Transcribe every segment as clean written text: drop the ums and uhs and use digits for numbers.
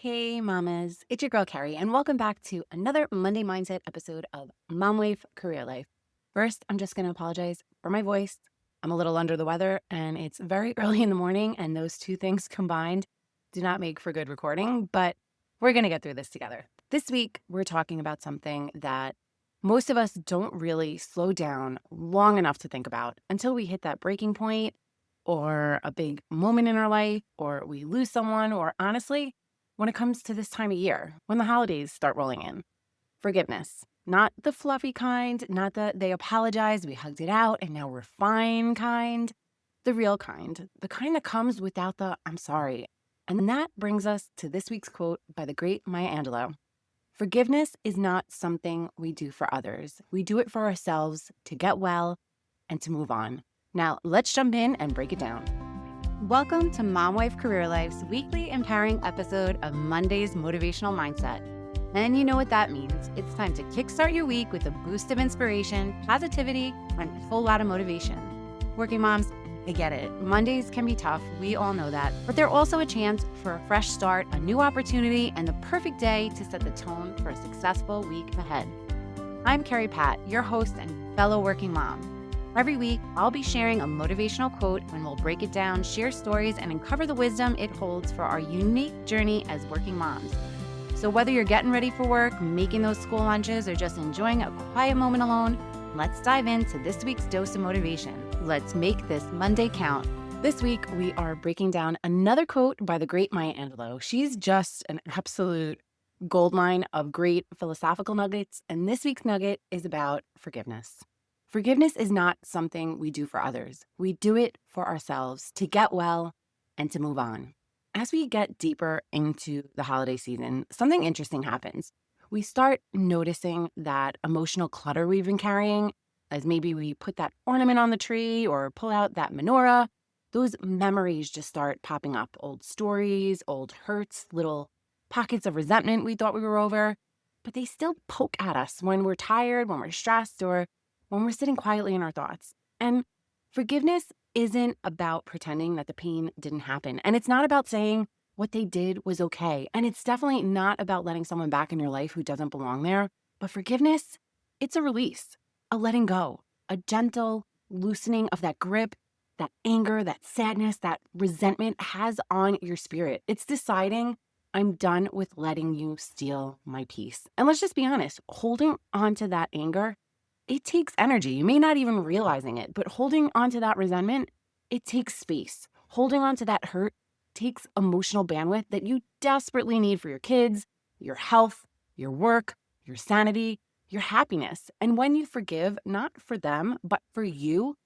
Hey, mamas. It's your girl, Carrie, and welcome back to another Monday Mindset episode of Mom Life, Career Life. First, I'm just going to apologize for my voice. I'm a little under the weather, and it's very early in the morning, and those two things combined do not make for good recording, but we're going to get through this together. This week, we're talking about something that most of us don't really slow down long enough to think about until we hit that breaking point or a big moment in our life, or we lose someone, or honestly, when it comes to this time of year, when the holidays start rolling in. Forgiveness. Not the fluffy kind, not the they apologized, we hugged it out, and now we're fine kind. The real kind, the kind that comes without the I'm sorry. And that brings us to this week's quote by the great Maya Angelou. Forgiveness is not something we do for others. We do it for ourselves to get well and to move on. Now, let's jump in and break it down. Welcome to Mom Wife Career Life's weekly empowering episode of Monday's Motivational Mindset. And you know what that means. It's time to kickstart your week with a boost of inspiration, positivity, and a whole lot of motivation. Working moms, I get it. Mondays can be tough. We all know that. But they're also a chance for a fresh start, a new opportunity, and the perfect day to set the tone for a successful week ahead. I'm Carrie Pat, your host and fellow working mom. Every week, I'll be sharing a motivational quote and we'll break it down, share stories, and uncover the wisdom it holds for our unique journey as working moms. So whether you're getting ready for work, making those school lunches, or just enjoying a quiet moment alone, let's dive into this week's dose of motivation. Let's make this Monday count. This week, we are breaking down another quote by the great Maya Angelou. She's just an absolute goldmine of great philosophical nuggets, and this week's nugget is about forgiveness. Forgiveness is not something we do for others. We do it for ourselves to get well and to move on. As we get deeper into the holiday season, something interesting happens. We start noticing that emotional clutter we've been carrying, as maybe we put that ornament on the tree or pull out that menorah. Those memories just start popping up. Old stories, old hurts, little pockets of resentment we thought we were over, but they still poke at us when we're tired, when we're stressed, or when we're sitting quietly in our thoughts. And forgiveness isn't about pretending that the pain didn't happen. And it's not about saying what they did was okay. And it's definitely not about letting someone back in your life who doesn't belong there. But forgiveness, it's a release, a letting go, a gentle loosening of that grip, that anger, that sadness, that resentment has on your spirit. It's deciding I'm done with letting you steal my peace. And let's just be honest, holding on to that anger, it takes energy. You may not even realizing it, but holding on to that resentment, it takes space. Holding on to that hurt takes emotional bandwidth that you desperately need for your kids, your health, your work, your sanity, your happiness. And when you forgive, not for them, but for you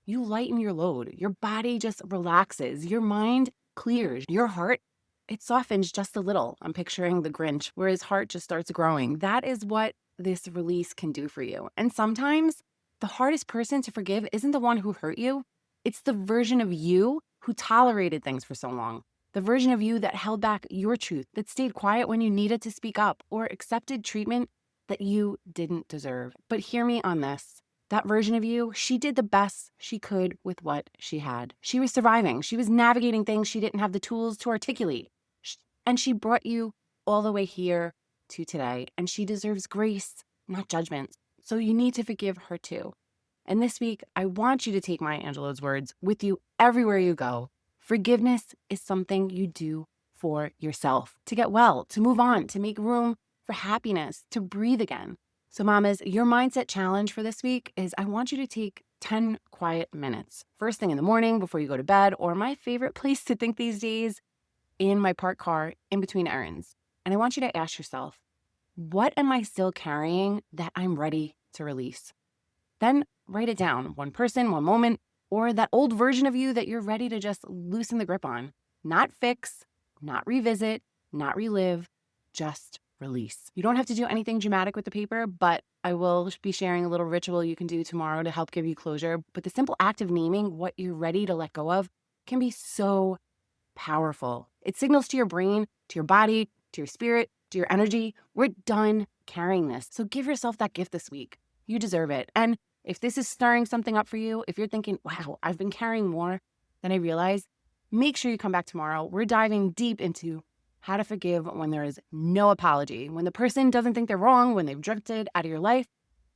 lighten your load. Your body just relaxes. Your mind clears. Your heart, it softens just a little. I'm picturing the Grinch where his heart just starts growing. That is what this release can do for you. And sometimes the hardest person to forgive isn't the one who hurt you. It's the version of you who tolerated things for so long. The version of you that held back your truth, that stayed quiet when you needed to speak up, or accepted treatment that you didn't deserve. But hear me on this. That version of you, she did the best she could with what she had. She was surviving. She was navigating things she didn't have the tools to articulate. And she brought you all the way here to today. And she deserves grace, not judgment. So you need to forgive her too. And this week, I want you to take Maya Angelou's words with you everywhere you go. Forgiveness is something you do for yourself, to get well, to move on, to make room for happiness, to breathe again. So mamas, your mindset challenge for this week is I want you to take 10 quiet minutes. First thing in the morning before you go to bed, or my favorite place to think these days, in my parked car in between errands. And I want you to ask yourself, what am I still carrying that I'm ready to release? Then write it down, one person, one moment, or that old version of you that you're ready to just loosen the grip on. Not fix, not revisit, not relive, just release. You don't have to do anything dramatic with the paper, but I will be sharing a little ritual you can do tomorrow to help give you closure. But the simple act of naming what you're ready to let go of can be so powerful. It signals to your brain, to your body, to your spirit, to your energy, we're done carrying this. So give yourself that gift this week. You deserve it. And if this is stirring something up for you, if you're thinking, wow, I've been carrying more than I realized, make sure you come back tomorrow. We're diving deep into how to forgive when there is no apology, when the person doesn't think they're wrong, when they've drifted out of your life,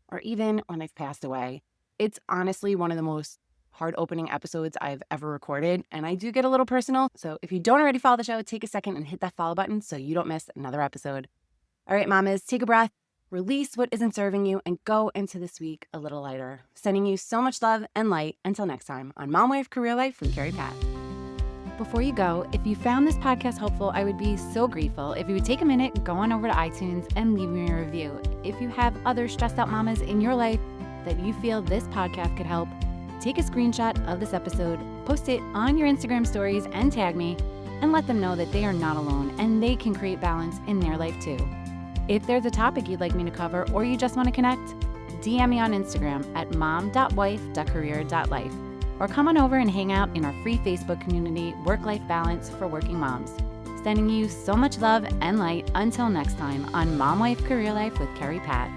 or even when they've passed away. It's honestly one of the most heart-opening episodes I've ever recorded, and I do get a little personal. So if you don't already follow the show, take a second and hit that follow button so you don't miss another episode. All right, mamas, take a breath, release what isn't serving you, and go into this week a little lighter. Sending you so much love and light. Until next time on Mom Wife Career Life with Carrie Pat. Before you go, if you found this podcast helpful, I would be so grateful if you would take a minute, go on over to iTunes, and leave me a review. If you have other stressed out mamas in your life that you feel this podcast could help, take a screenshot of this episode, post it on your Instagram stories, and tag me, and let them know that they are not alone and they can create balance in their life too. If there's a topic you'd like me to cover or you just want to connect, DM me on Instagram at mom.wife.career.life. Or come on over and hang out in our free Facebook community, Work-Life Balance for Working Moms. Sending you so much love and light until next time on Mom Wife Career Life with Carrie Pat.